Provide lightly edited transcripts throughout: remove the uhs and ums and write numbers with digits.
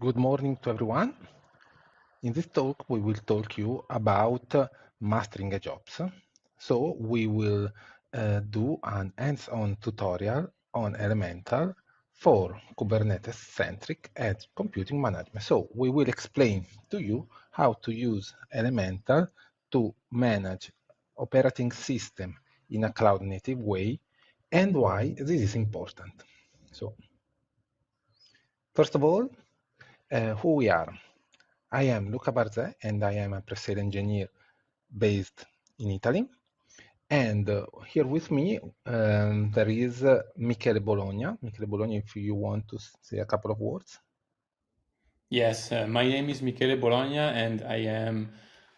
Good morning to everyone. In this talk, we will talk you about mastering EdgeOps. So we will do an hands-on tutorial on Elemental for Kubernetes-centric edge computing management. So we will explain to you how to use Elemental to manage operating system in a cloud-native way and why this is important. So first of all, who we are. I am Luca Barzè and I am a pre-sale engineer based in Italy. And here with me there is Michele Bologna. Michele Bologna, if you want to say a couple of words. Yes, my name is Michele Bologna and I am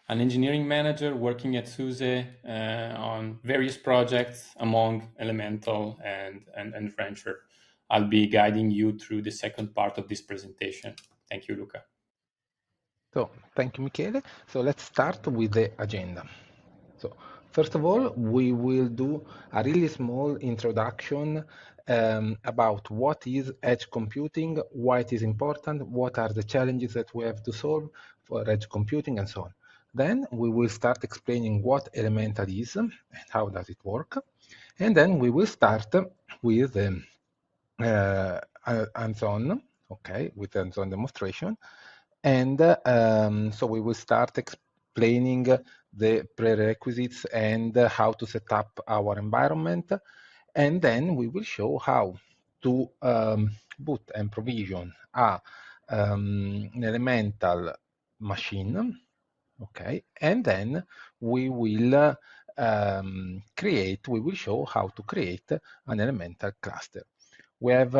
an engineering manager working at SUSE on various projects among Elemental and Venture. I'll be guiding you through the second part of this presentation. Thank you, Luca. So thank you, Michele. So let's start with the agenda. So first of all, we will do a really small introduction about what is edge computing, why it is important, what are the challenges that we have to solve for edge computing, and so on. Then we will start explaining what Elemental is and how does it work. And then we will start with hands-on, okay, with hands-on demonstration. And so we will start explaining the prerequisites and how to set up our environment. And then we will show how to boot and provision an Elemental machine, okay? And then we will we will show how to create an Elemental cluster. We have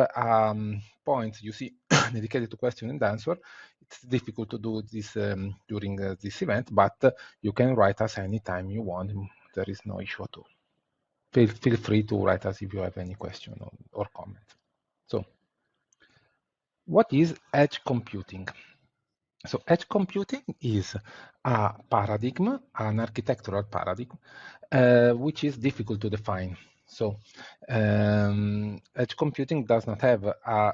points, you see, dedicated to question and answer. It's difficult to do this during this event, but you can write us anytime you want. There is no issue at all. Feel free to write us if you have any question or comment. So, what is edge computing? So edge computing is a paradigm, an architectural paradigm, which is difficult to define. So edge computing does not have a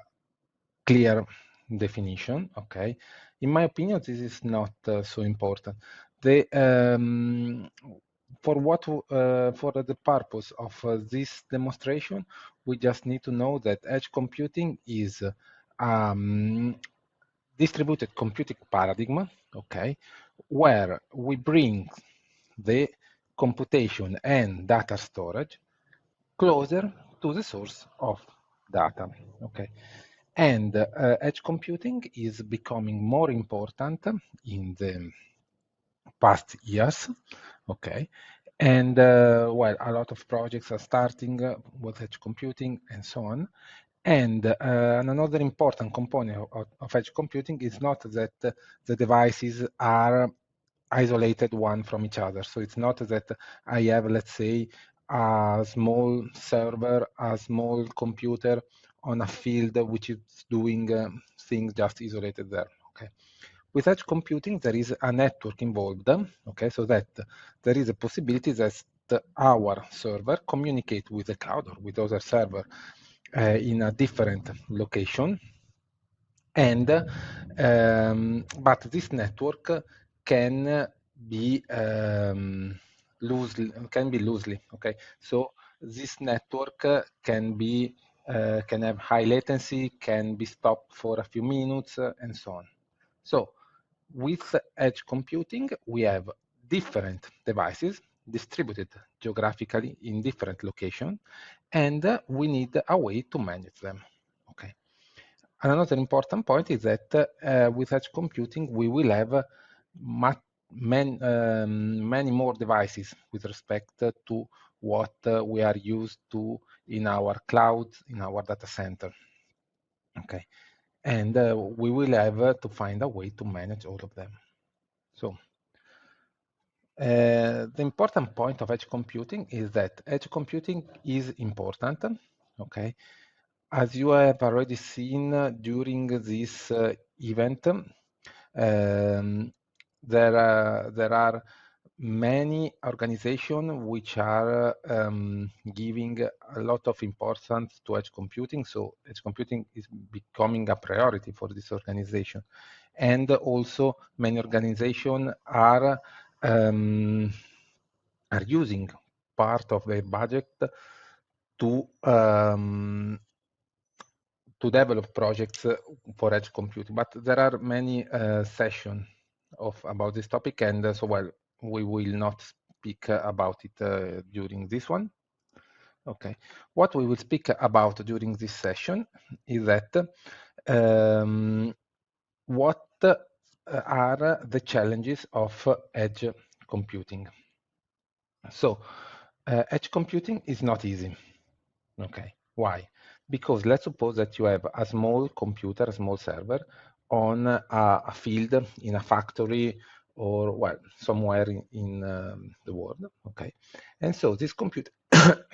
clear definition, okay? In my opinion, this is not so important. For the purpose of this demonstration, we just need to know that edge computing is distributed computing paradigm, okay, where we bring the computation and data storage closer to the source of data, okay. And edge computing is becoming more important in the past years, okay. And well, a lot of projects are starting with edge computing and so on. And another important component of edge computing is not that the devices are isolated one from each other. So it's not that I have, let's say, a small server, a small computer on a field which is doing things just isolated there. Okay. With edge computing, there is a network involved. Okay, so that there is a possibility that our server communicate with the cloud or with other server in a different location, and but this network can be loosely, okay. So this network can be can have high latency, can be stopped for a few minutes, and so on. So with edge computing, we have different devices distributed geographically in different locations, and we need a way to manage them. Okay. Another important point is that with edge computing, we will have many more devices with respect to what we are used to in our cloud, in our data center. Okay, and we will have to find a way to manage all of them. So the important point of edge computing is that edge computing is important, okay? As you have already seen during this event, there are many organizations which are giving a lot of importance to edge computing. So edge computing is becoming a priority for this organization. And also many organizations are using part of their budget to develop projects for edge computing. But there are many sessions about this topic, and so well, we will not speak about it during this one. Okay, what we will speak about during this session is that what are the challenges of edge computing. So edge computing is not easy. Okay, why? Because let's suppose that you have a small computer, a small server on a field in a factory or, well, somewhere in the world, okay? And so this computer,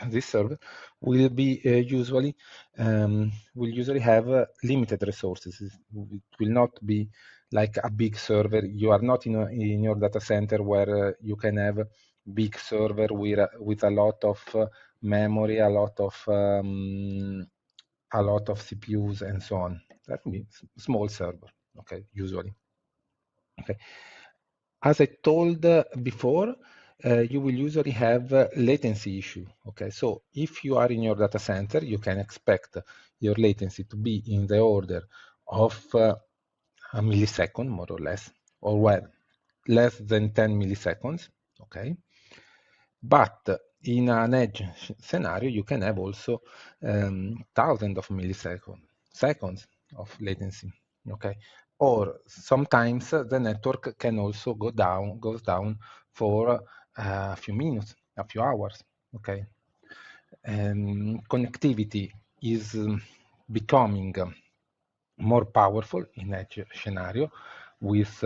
this server will be usually have limited resources. It will not be like a big server. You are not in your data center where you can have big server with a lot of memory, a lot of CPUs and so on. That means small server, okay, usually. Okay. As I told before, you will usually have latency issue. Okay, so if you are in your data center, you can expect your latency to be in the order of a millisecond, more or less, or well, less than 10 milliseconds. Okay, but in an edge scenario, you can have also thousands of seconds of latency. Okay, or sometimes the network can also goes down for a few minutes, a few hours. Okay, connectivity is becoming more powerful in edge scenario with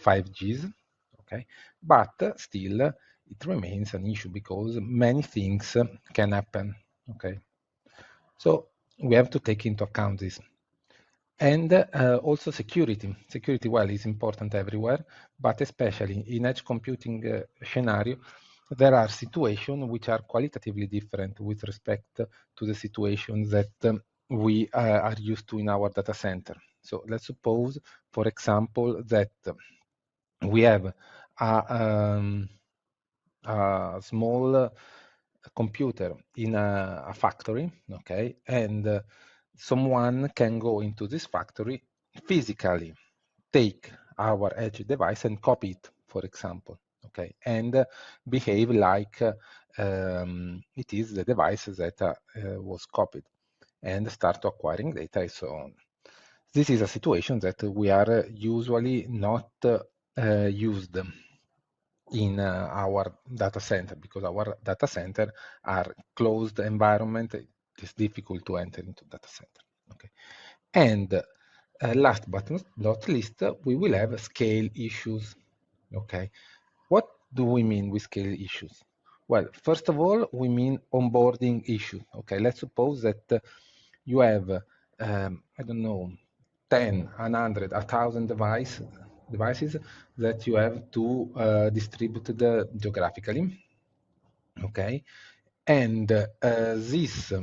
5Gs. Okay, but still it remains an issue because many things can happen. Okay, so we have to take into account this. And also security. Security, well, is important everywhere, but especially in edge computing scenario, there are situations which are qualitatively different with respect to the situations that we are used to in our data center. So let's suppose, for example, that we have a small computer in a factory, okay, and someone can go into this factory, physically take our edge device and copy it, for example, okay, and behave like it is the device that was copied, and start acquiring data and so on. This is a situation that we are usually not used in our data center, because our data center are closed environment. It is difficult to enter into data center. Okay, and last but not least, we will have scale issues. Okay, what do we mean with scale issues? Well, first of all, we mean onboarding issues. Okay, let's suppose that you have, I don't know, 10, 100, 1,000 devices that you have to distribute geographically. Okay, and these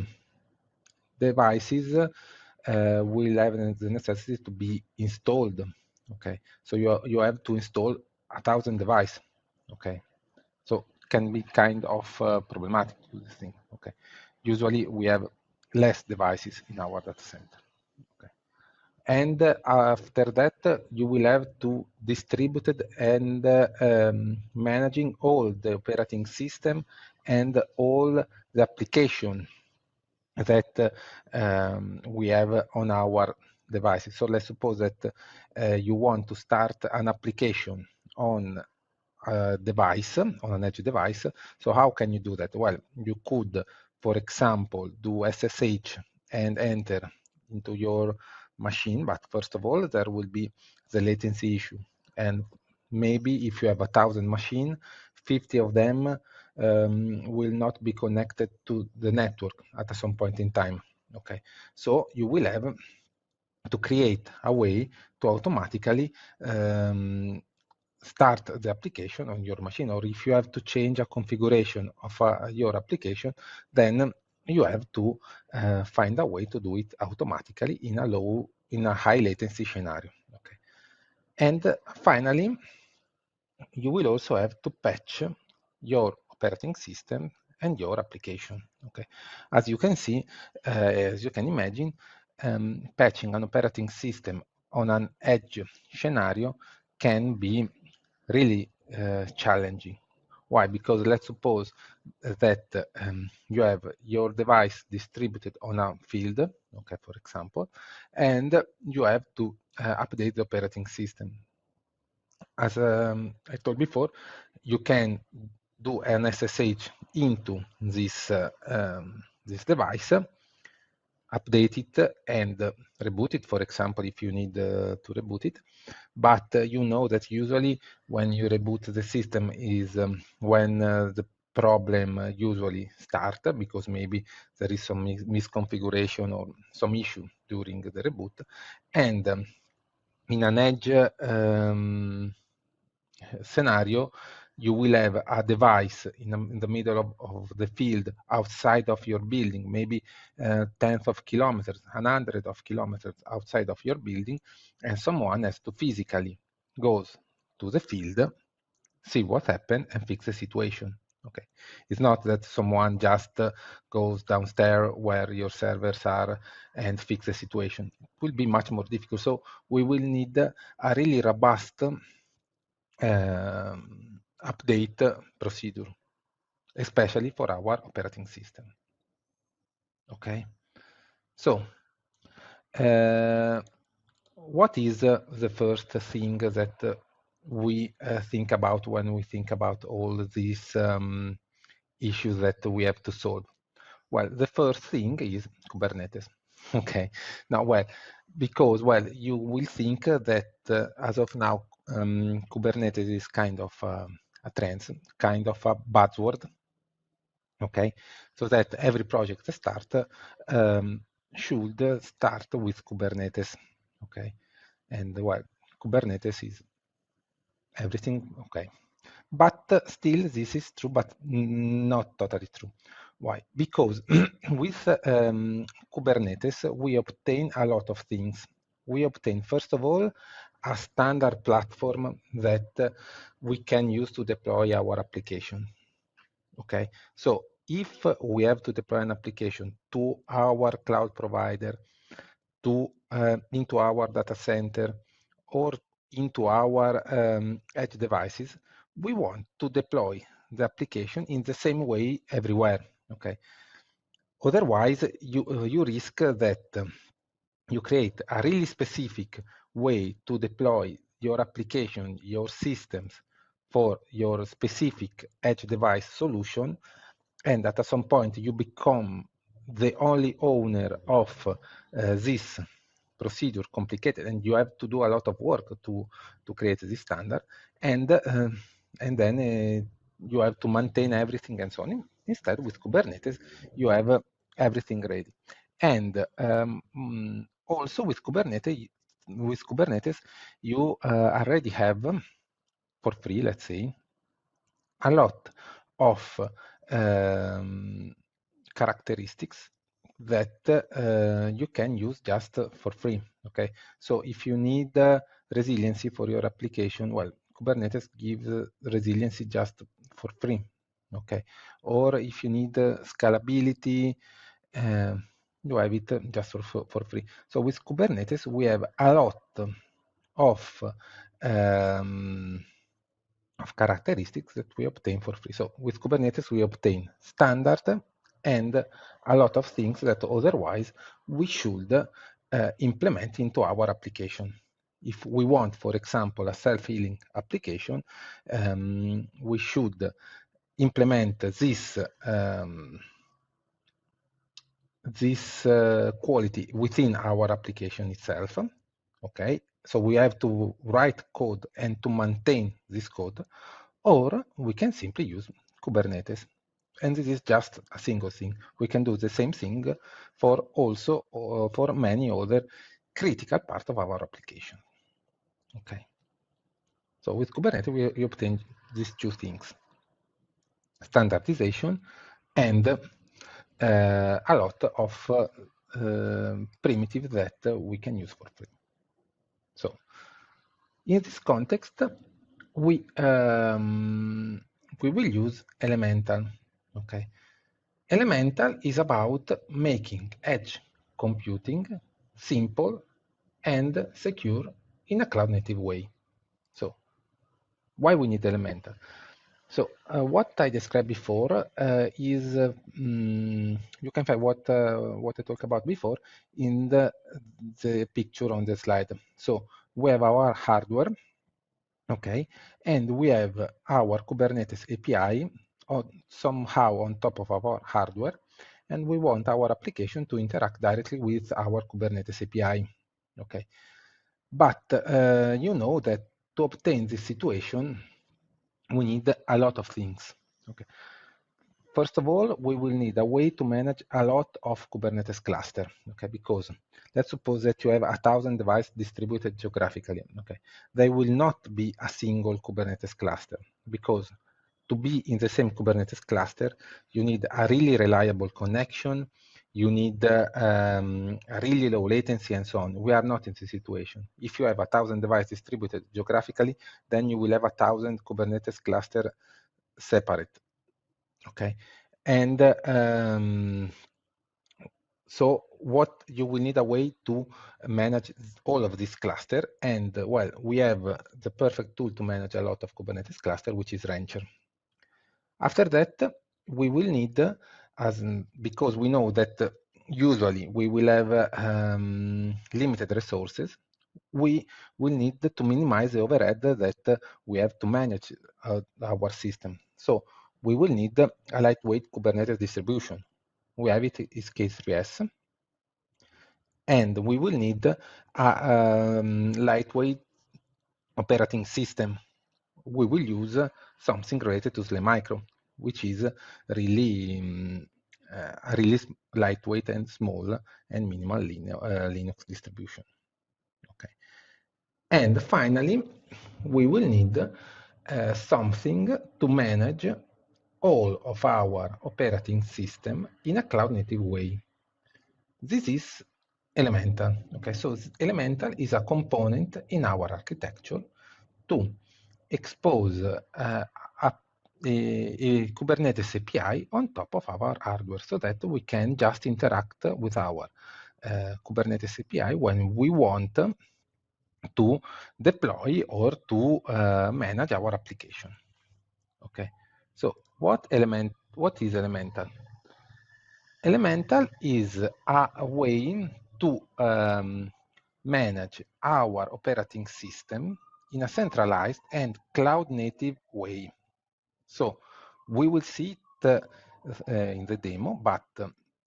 devices will have the necessity to be installed. Okay, so you have to install 1,000 devices. Okay, so can be kind of problematic to this thing. Okay, usually we have less devices in our data center. Okay, and after that you will have to distribute and managing all the operating system and all the application that we have on our devices. So let's suppose that you want to start an application on a device, on an edge device. So how can you do that? Well, you could, for example, do SSH and enter into your machine, but first of all, there will be the latency issue. And maybe if you have 1,000 machines, 50 of them will not be connected to the network at some point in time. Okay, so you will have to create a way to automatically start the application on your machine, or if you have to change a configuration of your application, then you have to find a way to do it automatically in a high latency scenario. Okay. And finally, you will also have to patch your operating system and your application. Okay, as you can see, as you can imagine, patching an operating system on an edge scenario can be really challenging. Why? Because let's suppose that you have your device distributed on a field, okay, for example, and you have to update the operating system. As I told before, you can do an SSH into this this device, update it and reboot it, for example, if you need to reboot it. But you know that usually when you reboot the system is when the problem usually starts, because maybe there is some misconfiguration or some issue during the reboot. And in an edge scenario, you will have a device in the middle of the field outside of your building, maybe tens of kilometers, 100 of kilometers outside of your building, and someone has to physically go to the field, see what happened, and fix the situation. Okay, it's not that someone just goes downstairs where your servers are and fix the situation. It will be much more difficult. So we will need a really robust update procedure, especially for our operating system. Okay, so what is the first thing that we think about when we think about all these issues that we have to solve? Well, the first thing is Kubernetes. Okay, now, well, because, well, you will think that as of now, Kubernetes is kind of a trend, kind of a buzzword. Okay, so that every project should start with Kubernetes. Okay, and well, Kubernetes is everything. Okay, but still this is true, but not totally true. Why? Because with Kubernetes, we obtain a lot of things. We obtain, first of all, a standard platform that we can use to deploy our application. Okay, so if we have to deploy an application to our cloud provider, into our data center, or into our edge devices, we want to deploy the application in the same way everywhere. Okay. Otherwise, you risk that you create a really specific way to deploy your application, your systems for your specific edge device solution, and at some point you become the only owner of this procedure, complicated, and you have to do a lot of work to create this standard, and then you have to maintain everything and so on. Instead, with Kubernetes, you have everything ready. And also with Kubernetes, you already have, for free, let's say, a lot of characteristics that you can use just for free. Okay, so if you need resiliency for your application, well, Kubernetes gives resiliency just for free. Okay, or if you need scalability, you have it just for free. So with Kubernetes, we have a lot of characteristics that we obtain for free. So with Kubernetes, we obtain standard and a lot of things that otherwise we should implement into our application. If we want, for example, a self-healing application, we should implement this quality within our application itself. Okay, so we have to write code and to maintain this code, or we can simply use Kubernetes. And this is just a single thing. We can do the same thing for also for many other critical parts of our application. Okay. So with Kubernetes, we obtain these two things: standardization and a lot of primitives that we can use for free. So in this context, we will use Elemental. Okay, Elemental is about making edge computing simple and secure in a cloud-native way. So why we need Elemental? So what I described before is you can find what I talked about before in the picture on the slide. So we have our hardware, okay, and we have our Kubernetes API somehow on top of our hardware, and we want our application to interact directly with our Kubernetes API, okay. But you know that to obtain this situation, we need a lot of things, okay. First of all, we will need a way to manage a lot of Kubernetes cluster, okay? Because let's suppose that you have 1,000 devices distributed geographically, okay? They will not be a single Kubernetes cluster, because to be in the same Kubernetes cluster, you need a really reliable connection, you need a really low latency and so on. We are not in this situation. If you have 1,000 devices distributed geographically, then you will have 1,000 Kubernetes cluster separate. Okay, and so what you will need a way to manage all of this cluster, and well, we have the perfect tool to manage a lot of Kubernetes cluster, which is Rancher. After that, we will need, because we know that usually we will have limited resources, we will need to minimize the overhead that we have to manage our system. So we will need a lightweight Kubernetes distribution. We have it is K3S, and we will need a lightweight operating system. We will use something related to SlayMicro, which is really a really lightweight and small and minimal Linux distribution. Okay. And finally, we will need something to manage all of our operating system in a cloud-native way. This is Elemental. Okay, so Elemental is a component in our architecture to expose a Kubernetes API on top of our hardware so that we can just interact with our Kubernetes API when we want to deploy or to manage our application. Okay, so what is Elemental? Elemental is a way to manage our operating system in a centralized and cloud-native way. So we will see it in the demo, but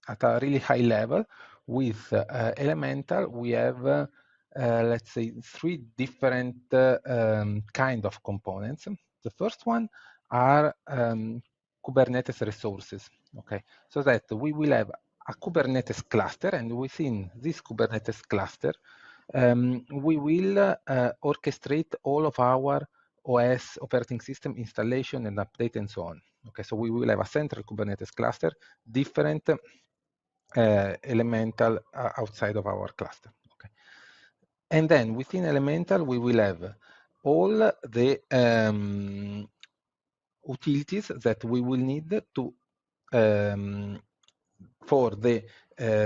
at a really high level, with Elemental, we have, let's say, three different kind of components. The first one are Kubernetes resources, okay? So that we will have a Kubernetes cluster, and within this Kubernetes cluster, we will orchestrate all of our OS, operating system installation and update and so on. Okay, so we will have a central Kubernetes cluster, different Elemental outside of our cluster. Okay, and then within Elemental we will have all the utilities that we will need to for the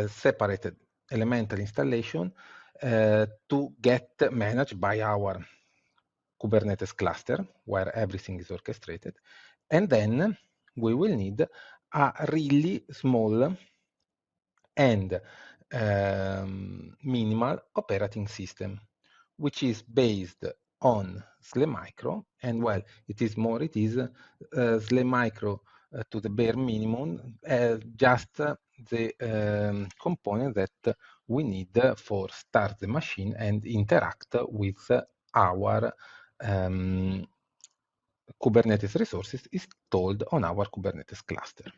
separated Elemental installation to get managed by our Kubernetes cluster, where everything is orchestrated. And then we will need a really small and minimal operating system, which is based on SlayMicro, and well, it is SlayMicro to the bare minimum, just the component that we need for start the machine and interact with our Kubernetes resources installed on our Kubernetes cluster.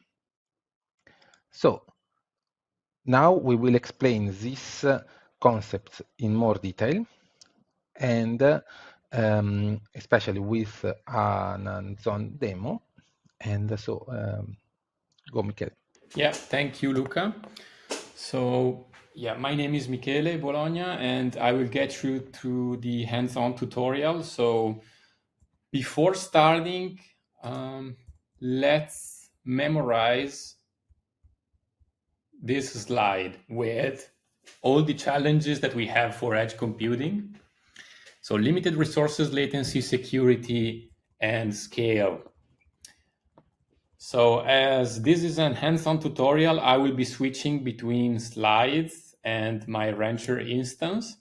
So now we will explain these concepts in more detail, and especially with an hands-on demo. And so, go Michele. Yeah, thank you, Luca. So, yeah, my name is Michele Bologna, and I will get you through the hands-on tutorial. So, before starting, let's memorize this slide with all the challenges that we have for edge computing. So, limited resources, latency, security, and scale. So as this is an hands-on tutorial, I will be switching between slides and my Rancher instance.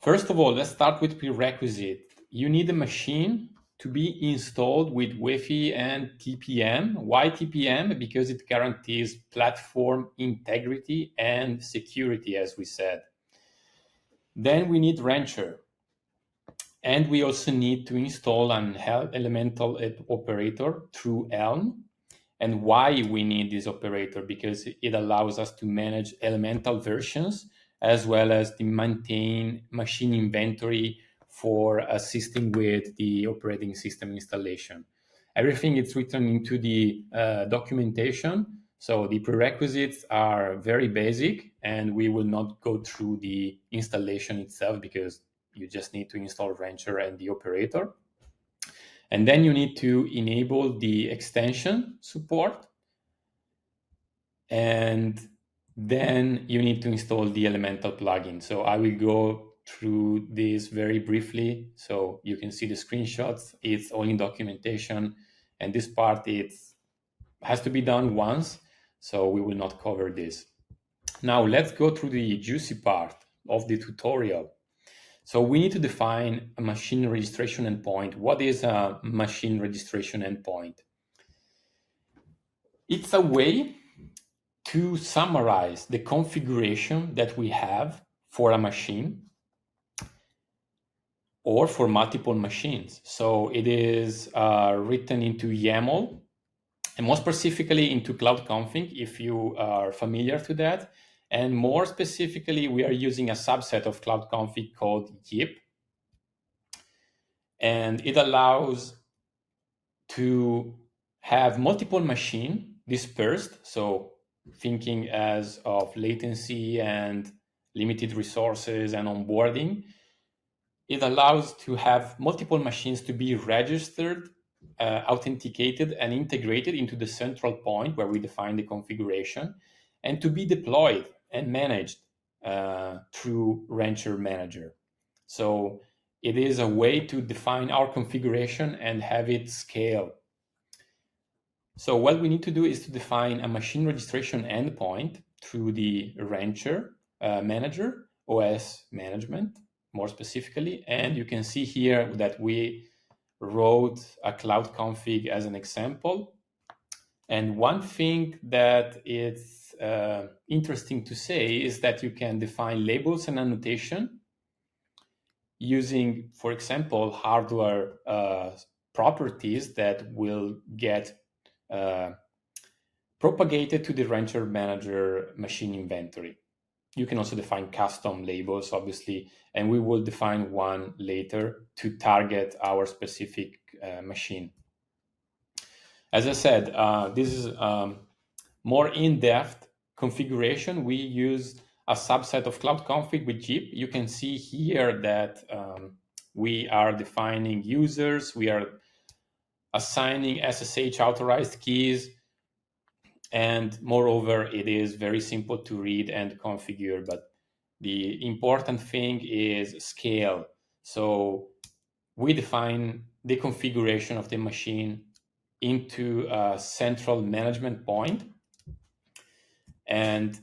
First of all, let's start with prerequisite. You need a machine to be installed with Wi-Fi and TPM. Why TPM? Because it guarantees platform integrity and security, as we said. Then we need Rancher. And we also need to install an elemental operator through Elm. And why we need this operator? Because it allows us to manage elemental versions as well as to maintain machine inventory for assisting with the operating system installation. Everything is written into the documentation. So the prerequisites are very basic, and we will not go through the installation itself because you just need to install Rancher and the operator. And then you need to enable the extension support. And then you need to install the Elemental plugin. So I will go through this very briefly so you can see the screenshots. It's all in documentation. And this part has to be done once, so we will not cover this. Now let's go through the juicy part of the tutorial. So we need to define a machine registration endpoint. What is a machine registration endpoint? It's a way to summarize the configuration that we have for a machine or for multiple machines. So it is written into YAML, and more specifically into Cloud Config, if you are familiar to that. And more specifically, we are using a subset of Cloud Config called YIP. And it allows to have multiple machines dispersed. So thinking as of latency and limited resources and onboarding, it allows to have multiple machines to be registered, authenticated, and integrated into the central point where we define the configuration, and to be deployed and managed through Rancher Manager. So it is a way to define our configuration and have it scale. So what we need to do is to define a machine registration endpoint through the Rancher Manager, OS management, more specifically. And you can see here that we wrote a Cloud Config as an example. And one thing that is interesting to say is that you can define labels and annotation using, for example, hardware properties that will get propagated to the Rancher Manager machine inventory. You can also define custom labels, obviously, and we will define one later to target our specific machine. As I said, this is more in-depth configuration. We use a subset of Cloud Config with JIP. You can see here that we are defining users, we are assigning SSH authorized keys, and moreover, it is very simple to read and configure. But the important thing is scale. So we define the configuration of the machine into a central management point. And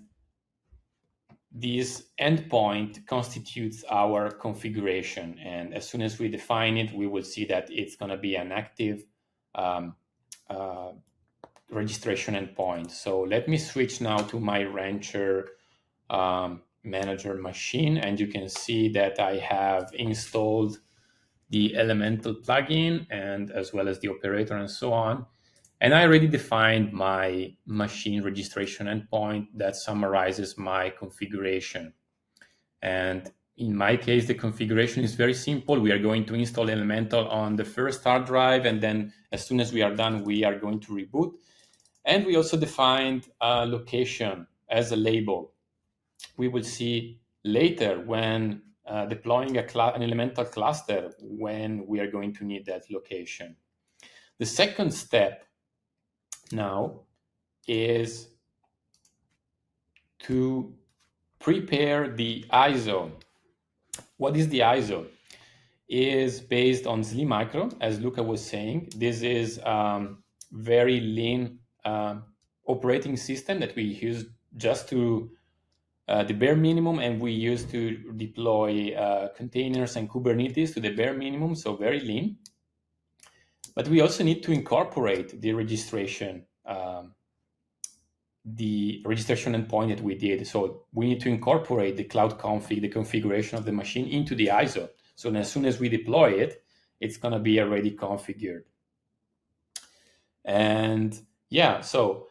this endpoint constitutes our configuration. And as soon as we define it, we will see that it's going to be an active registration endpoint. So let me switch now to my Rancher Manager machine, and you can see that I have installed the Elemental plugin and as well as the operator and so on. And I already defined my machine registration endpoint that summarizes my configuration. And in my case, the configuration is very simple. We are going to install Elemental on the first hard drive, and then as soon as we are done, we are going to reboot. And we also defined a location as a label. We will see later when deploying an Elemental cluster when we are going to need that location. The second step now is to prepare the ISO. What is the ISO? Is based on SliMicro, as Luca was saying. This is very lean operating system that we use just to the bare minimum, and we use to deploy containers and Kubernetes to the bare minimum, so very lean. But we also need to incorporate the registration endpoint that we did. So we need to incorporate the cloud config, the configuration of the machine into the ISO. So as soon as we deploy it, it's going to be already configured. And yeah, so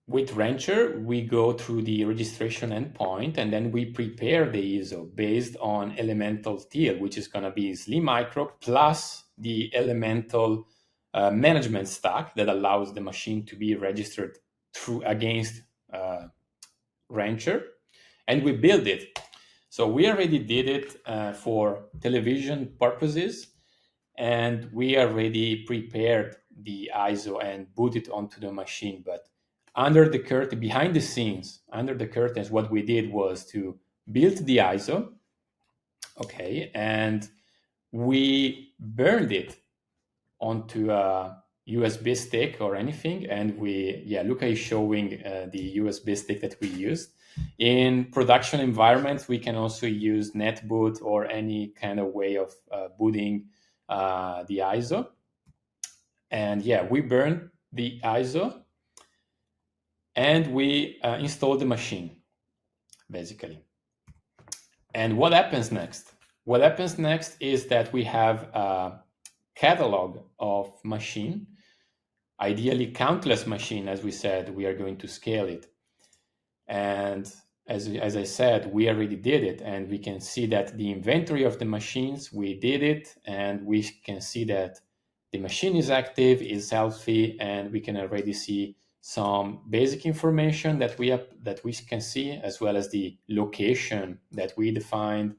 with Rancher, we go through the registration endpoint, and then we prepare the ISO based on Elemental Teal, which is going to be SliMicro plus the Elemental management stack that allows the machine to be registered through against Rancher, and we build it. So we already did it for television purposes, and we already prepared the ISO and boot it onto the machine. But under the curtain, behind the scenes, under the curtains, what we did was to build the ISO, okay, and we burned it onto a USB stick or anything, and Luca is showing the USB stick that we used. In production environments, we can also use netboot or any kind of way of booting the ISO. And yeah, we burned the ISO and we installed the machine, basically. And what happens next? What happens next is that we have a catalog of machine, ideally countless machine. As we said, we are going to scale it. And as I said, we already did it, and we can see that the inventory of the machines, we did it, and we can see that the machine is active, is healthy, and we can already see some basic information that we can see, as well as the location that we defined.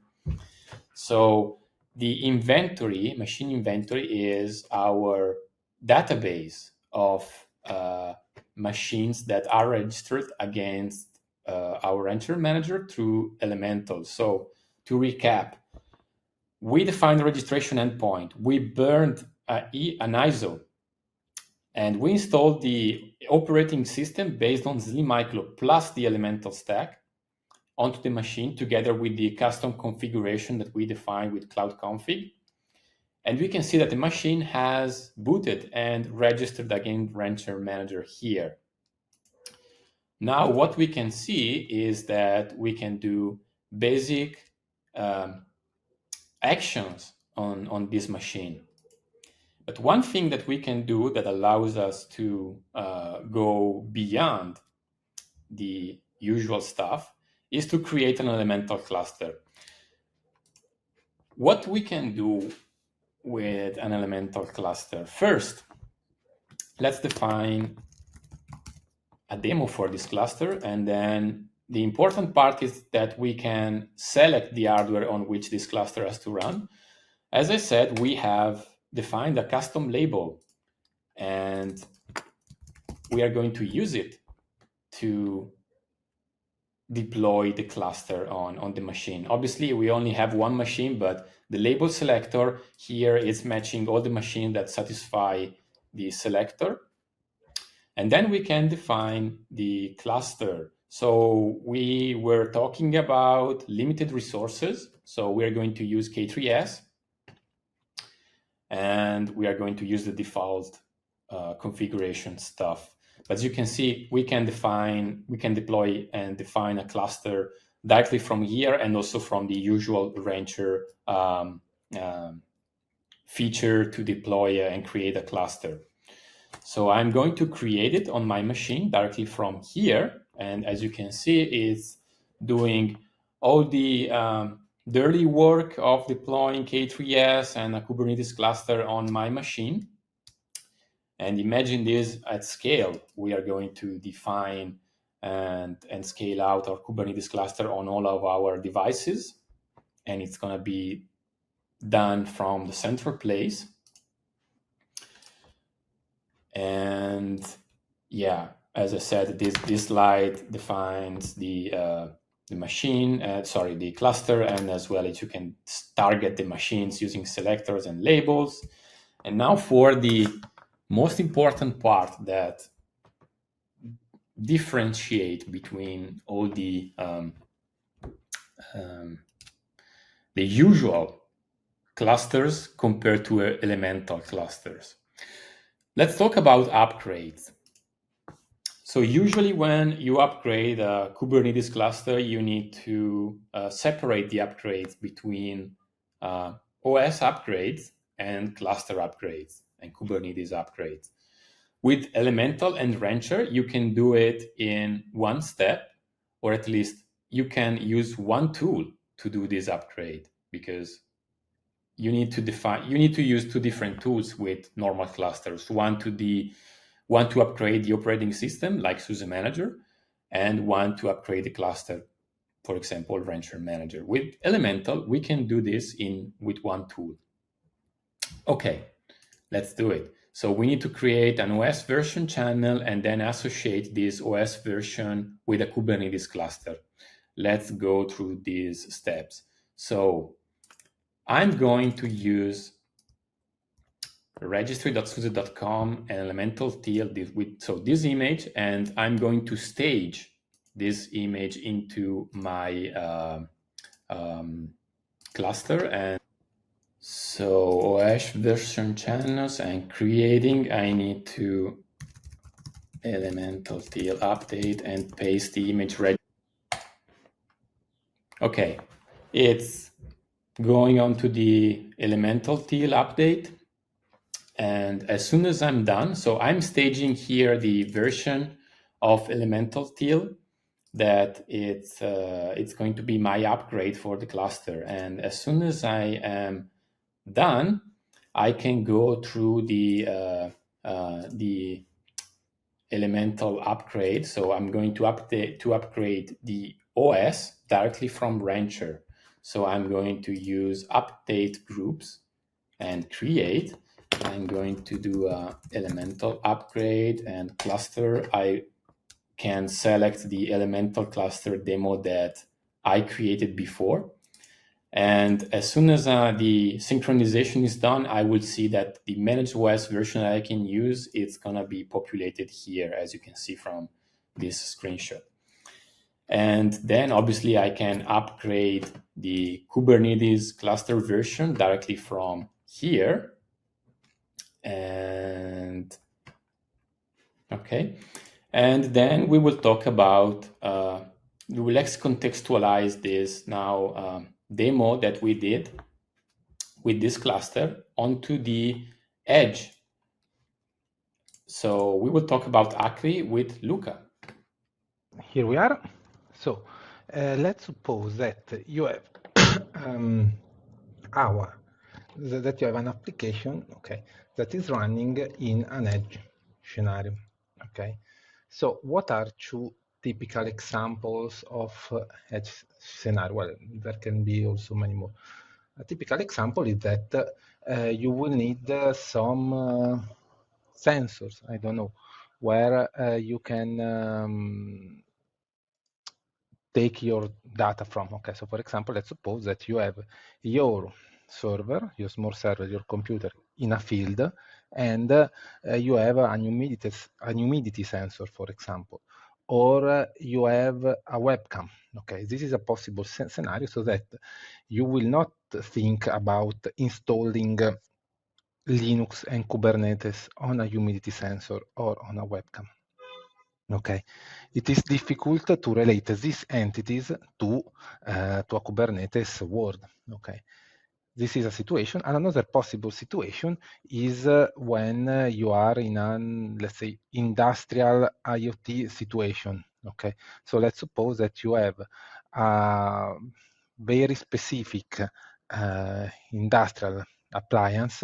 So the inventory, machine inventory, is our database of machines that are registered against our Rancher manager through Elemental. So to recap, we defined the registration endpoint, we burned an ISO, and we installed the operating system based on SliMicro plus the Elemental stack onto the machine together with the custom configuration that we defined with Cloud Config. And we can see that the machine has booted and registered against Rancher Manager here. Now, what we can see is that we can do basic actions on this machine. But one thing that we can do that allows us to go beyond the usual stuff is to create an Elemental cluster. What we can do with an Elemental cluster? First, let's define a demo for this cluster, and then the important part is that we can select the hardware on which this cluster has to run. As I said, we have defined a custom label, and we are going to use it to deploy the cluster on the machine. Obviously, we only have one machine, but the label selector here is matching all the machines that satisfy the selector. And then we can define the cluster. So we were talking about limited resources. So we're going to use K3s, and we are going to use the default configuration stuff. But as you can see, we can deploy and define a cluster directly from here, and also from the usual Rancher feature to deploy and create a cluster. So I'm going to create it on my machine directly from here. And as you can see, it's doing all the early work of deploying K3s and a Kubernetes cluster on my machine. And imagine this at scale. We are going to define and scale out our Kubernetes cluster on all of our devices. And it's going to be done from the central place. And yeah, as I said, this slide defines the machine, the cluster, and as well as you can target the machines using selectors and labels. And now for the most important part that differentiate between all the usual clusters compared to elemental clusters. Let's talk about upgrades. So usually when you upgrade a Kubernetes cluster, you need to separate the upgrades between OS upgrades and cluster upgrades and Kubernetes upgrades. With Elemental and Rancher, you can do it in one step, or at least you can use one tool to do this upgrade, because you need to use two different tools with normal clusters. One to upgrade the operating system, like SUSE Manager, and one to upgrade the cluster, for example, Rancher Manager. With Elemental, we can do this with one tool. Okay, let's do it. So we need to create an OS version channel and then associate this OS version with a Kubernetes cluster. Let's go through these steps. So I'm going to use registry.suse.com and Elemental Teal this image, and I'm going to stage this image into my cluster. And so OS version channels and creating, I need to Elemental Teal update and paste the image registry. Okay, it's going on to the Elemental Teal update. And as soon as I'm done, so I'm staging here the version of Elemental Teal that it's going to be my upgrade for the cluster. And as soon as I am done, I can go through the Elemental upgrade. So I'm going to upgrade the OS directly from Rancher. So I'm going to use update groups and create. I'm going to do a Elemental upgrade and cluster. I can select the Elemental cluster demo that I created before. And as soon as the synchronization is done, I will see that the managed OS version that I can use, it's going to be populated here, as you can see from this screenshot. And then obviously I can upgrade the Kubernetes cluster version directly from here. And okay. And then we will talk about, let's contextualize this now demo that we did with this cluster onto the edge. So we will talk about Acri with Luca. Here we are. So let's suppose that you have that you have an application, okay, that is running in an edge scenario. Okay, so what are two typical examples of edge scenario? Well, there can be also many more. A typical example is that you will need some sensors, I don't know, where you can take your data from. Okay, so for example, let's suppose that you have your server, your small server, your computer in a field, and you have an humidity sensor, for example, or you have a webcam. Okay, this is a possible scenario, so that you will not think about installing Linux and Kubernetes on a humidity sensor or on a webcam. Okay, it is difficult to relate these entities to a Kubernetes world. Okay, this is a situation. And another possible situation is when you are in an, let's say, industrial IoT situation. Okay, so let's suppose that you have a very specific industrial appliance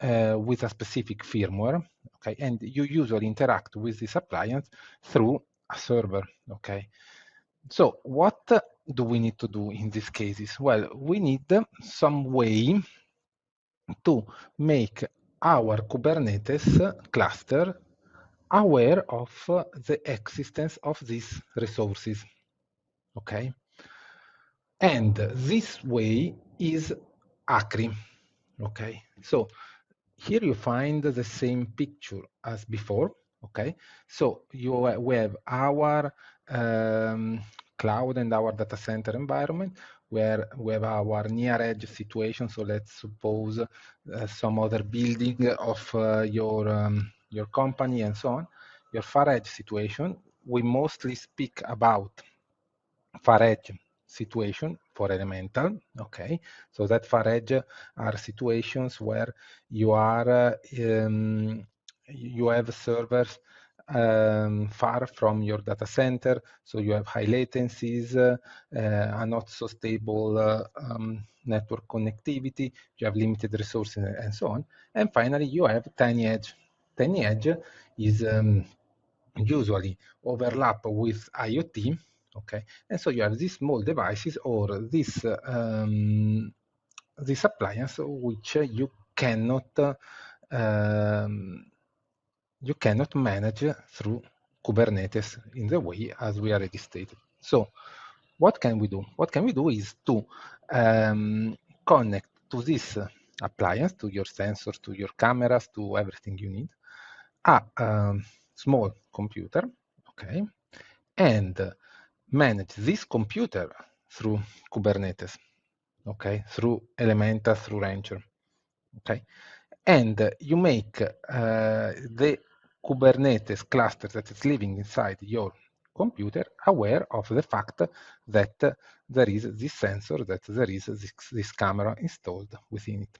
with a specific firmware, okay, and you usually interact with this appliance through a server, okay. So what do we need to do in these cases? Well, we need some way to make our Kubernetes cluster aware of the existence of these resources, okay? And this way is ACRI, okay? So here you find the same picture as before, okay? So we have our cloud and our data center environment where we have our near edge situation. So let's suppose some other building of your company and so on. Your far edge situation, we mostly speak about far edge situation for Elemental, okay? So that far edge are situations where you are you have servers far from your data center, so you have high latencies, a not so stable network connectivity, you have limited resources and so on. And finally, you have tiny edge. Tiny edge is usually overlap with IoT, okay? And so you have these small devices or this appliance which you cannot manage through Kubernetes in the way as we already stated. So what can we do? What can we do is to connect to this appliance, to your sensors, to your cameras, to everything you need, a small computer, okay, and manage this computer through Kubernetes, okay, through Elemental, through Rancher, okay, and you make the Kubernetes cluster that is living inside your computer aware of the fact that there is this sensor, that there is this camera installed within it.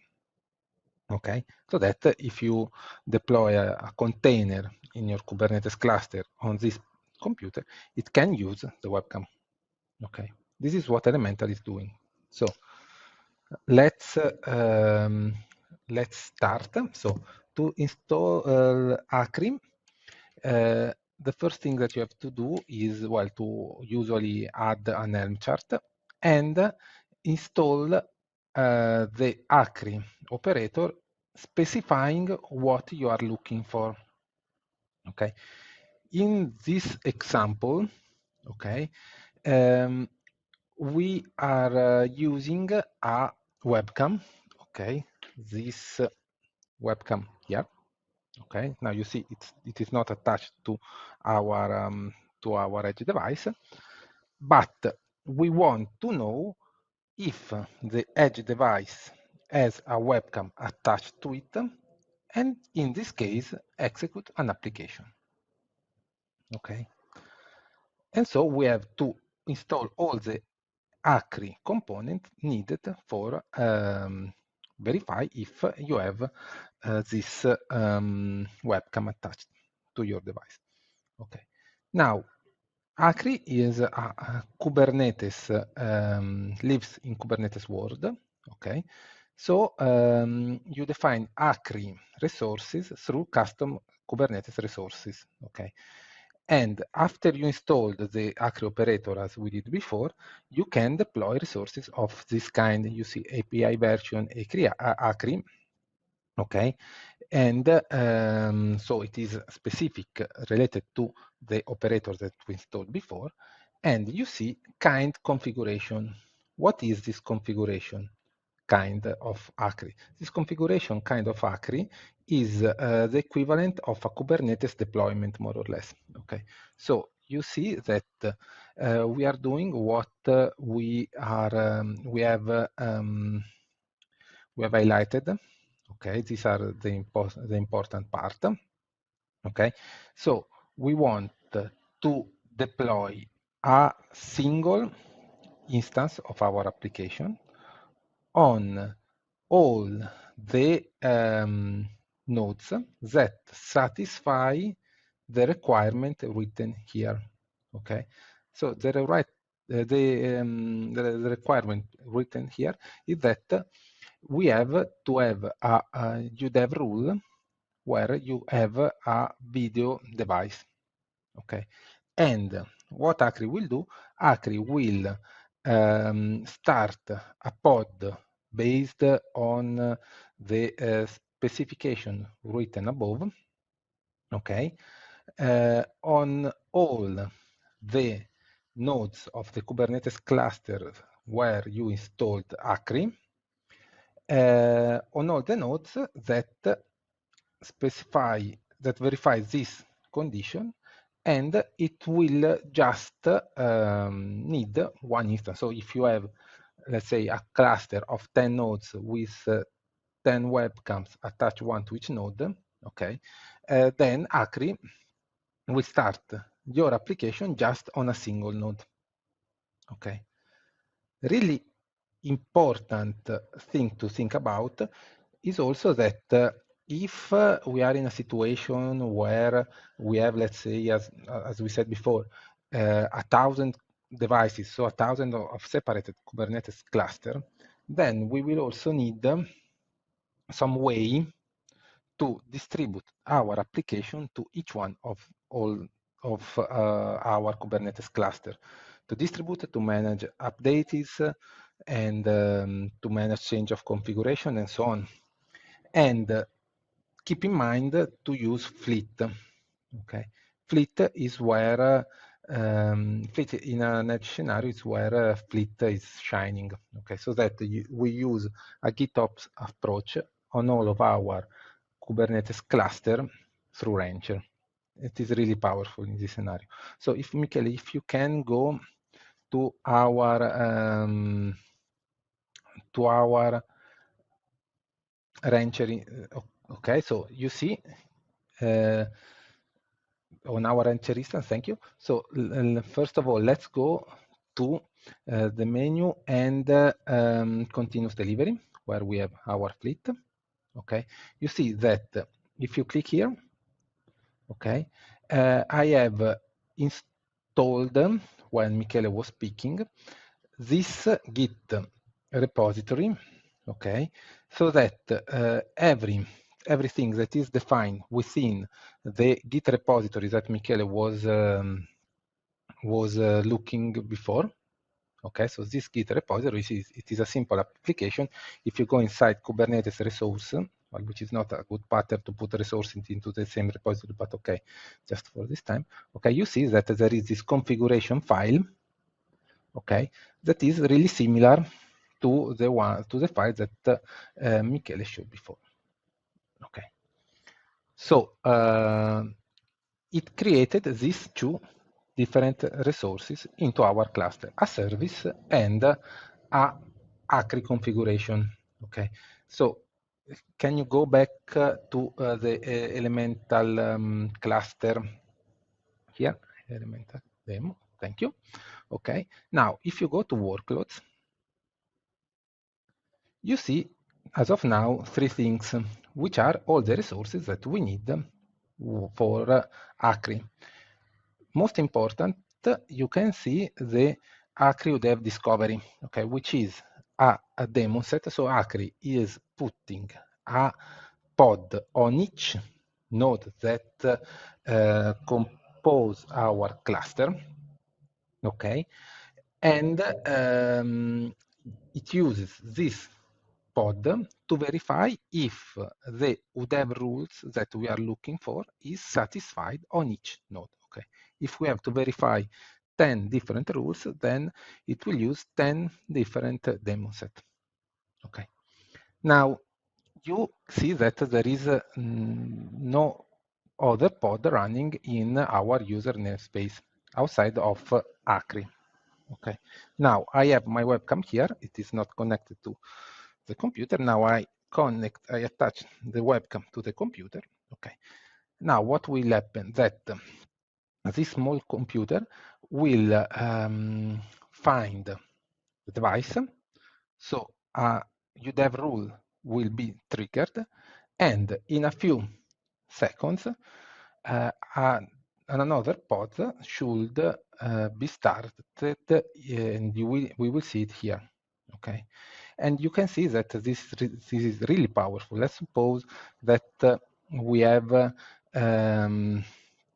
Okay, so that if you deploy a container in your Kubernetes cluster on this computer, it can use the webcam. Okay, this is what Elemental is doing. So let's start. So to install ACRI, the first thing that you have to do is, well, to usually add an Helm chart and install the ACRI operator specifying what you are looking for. Okay. In this example, okay, we are using a webcam. Okay, this webcam here. Okay, now you see it is not attached to our edge device, but we want to know if the edge device has a webcam attached to it, and in this case, execute an application. Okay. And so we have to install all the ACRI component needed for verify if you have this webcam attached to your device. Okay. Now, ACRI is a Kubernetes, lives in Kubernetes world. Okay. So you define ACRI resources through custom Kubernetes resources. Okay. And after you installed the ACRI operator, as we did before, you can deploy resources of this kind. You see API version ACRI, okay? And so it is specific related to the operator that we installed before. And you see kind configuration. What is this configuration kind of ACRI? This configuration kind of ACRI is the equivalent of a Kubernetes deployment, more or less. Okay, so you see that we are doing what we have highlighted. Okay, these are the important part. Okay, so we want to deploy a single instance of our application on all the nodes that satisfy the requirement written here. Okay, so the the requirement written here is that we have to have a UDEV rule where you have a video device. Okay, and what Acri will do, Acri will start a pod based on the specification written above, okay, on all the nodes of the Kubernetes cluster where you installed Acri, on all the nodes that verify this condition, and it will just need one instance. So if you have, let's say, a cluster of 10 nodes with 10 webcams attached one to each node, okay, then Acri will start your application just on a single node. Okay. Really important thing to think about is also that if we are in a situation where we have, let's say, as we said before, 1,000 devices, so 1,000 of separated Kubernetes cluster, then we will also need some way to distribute our application to each one of all of our Kubernetes cluster, to distribute, to manage updates, and to manage change of configuration and so on. And keep in mind to use Fleet. Okay, Fleet is where Fleet in an edge scenario is where Fleet is shining. Okay, so that we use a GitOps approach on all of our Kubernetes cluster through Rancher. It is really powerful in this scenario. So if Michele, if you can go to our Rancher, okay, so you see on our Rancher instance, thank you. So first of all, let's go to the menu and continuous delivery, where we have our fleet. Okay, you see that if you click here, okay, I have installed, when Michele was speaking, this Git repository, okay, so that everything that is defined within the Git repository that Michele was looking before. Okay, so this Git repository it is a simple application. If you go inside Kubernetes resource, well, which is not a good pattern to put resources into the same repository, but okay, just for this time. Okay, you see that there is this configuration file, okay, that is really similar to the file that Michele showed before. Okay, so it created these two different resources into our cluster, a service and a Acri configuration. Okay, so can you go back to the elemental cluster here, elemental demo, thank you. Okay, now if you go to workloads, you see as of now three things, which are all the resources that we need for Acri. Most important, you can see the Acri UDEV discovery, okay, which is a demo set. So Acri is putting a pod on each node that compose our cluster, okay, and it uses this pod to verify if the UDEV rules that we are looking for is satisfied on each node. Okay, if we have to verify 10 different rules, then it will use 10 different demo sets. Okay, now you see that there is no other pod running in our user namespace outside of Acri. Okay, now I have my webcam here. It is not connected to the computer. Now I attach the webcam to the computer. Okay, now what will happen that this small computer will find the device. So a UDEV rule will be triggered, and in a few seconds, a another pod should be started, and we will see it here. Okay, and you can see that this is really powerful. Let's suppose that we have 10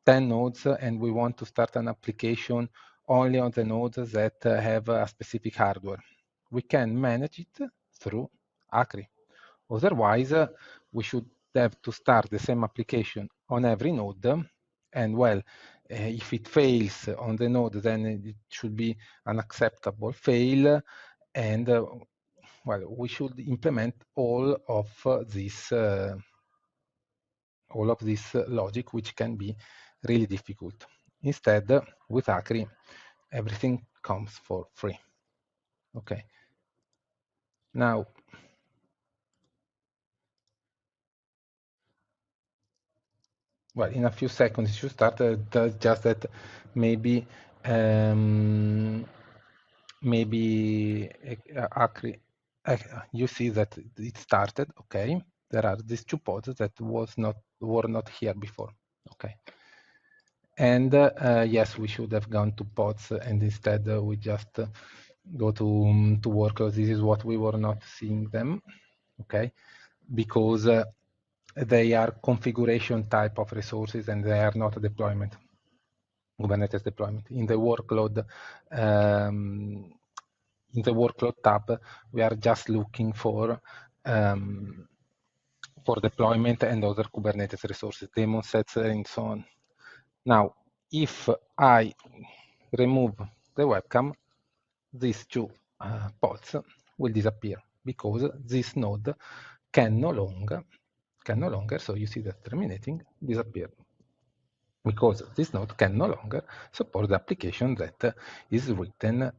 nodes and we want to start an application only on the nodes that have a specific hardware. We can manage it through Acri. Otherwise, we should have to start the same application on every node, and well, if it fails on the node, then it should be an acceptable fail, and well, we should implement all of this logic, which can be really difficult. Instead, with Acri, everything comes for free. Okay. Now, well, in a few seconds it should start. Just that maybe Acri, you see that it started. Okay, there are these two pods that were not here before. Okay, and yes, we should have gone to pods, and instead we just go to workloads. This is what we were not seeing them. Okay, because they are configuration type of resources and they are not deployment, Kubernetes deployment. In the workload tab, we are just looking for deployment and other Kubernetes resources, daemon sets, and so on. Now, if I remove the webcam, these two pods will disappear because this node can no longer, so you see that terminating, disappear, because this node can no longer support the application that is written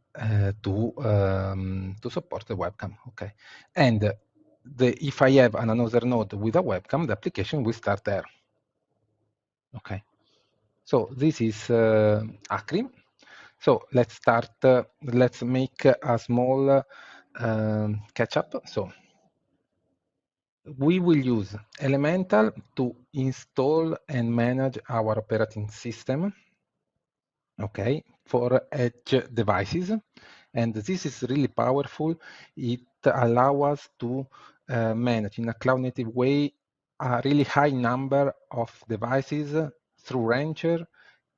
to support the webcam. Okay, and if I have another node with a webcam, the application will start there. Okay, so this is Acri. So let's start. Let's make a small catch up. So we will use Elemental to install and manage our operating system, okay, for edge devices. And this is really powerful. It allows us to manage in a cloud-native way a really high number of devices through Rancher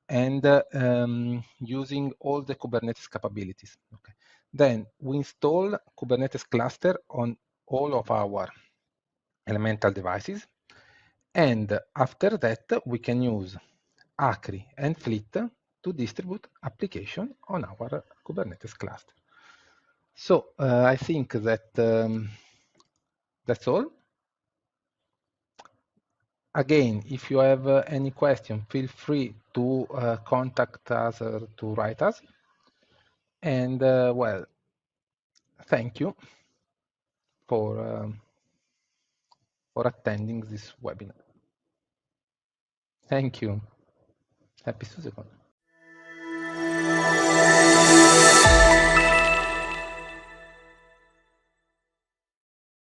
and using all the Kubernetes capabilities. Okay. Then we install Kubernetes cluster on all of our Elemental devices. And after that, we can use Acri and Fleet to distribute application on our Kubernetes cluster. So I think that that's all. Again, if you have any question, feel free to contact us or to write us. And well, thank you for attending this webinar. Thank you. Happy SUSECon.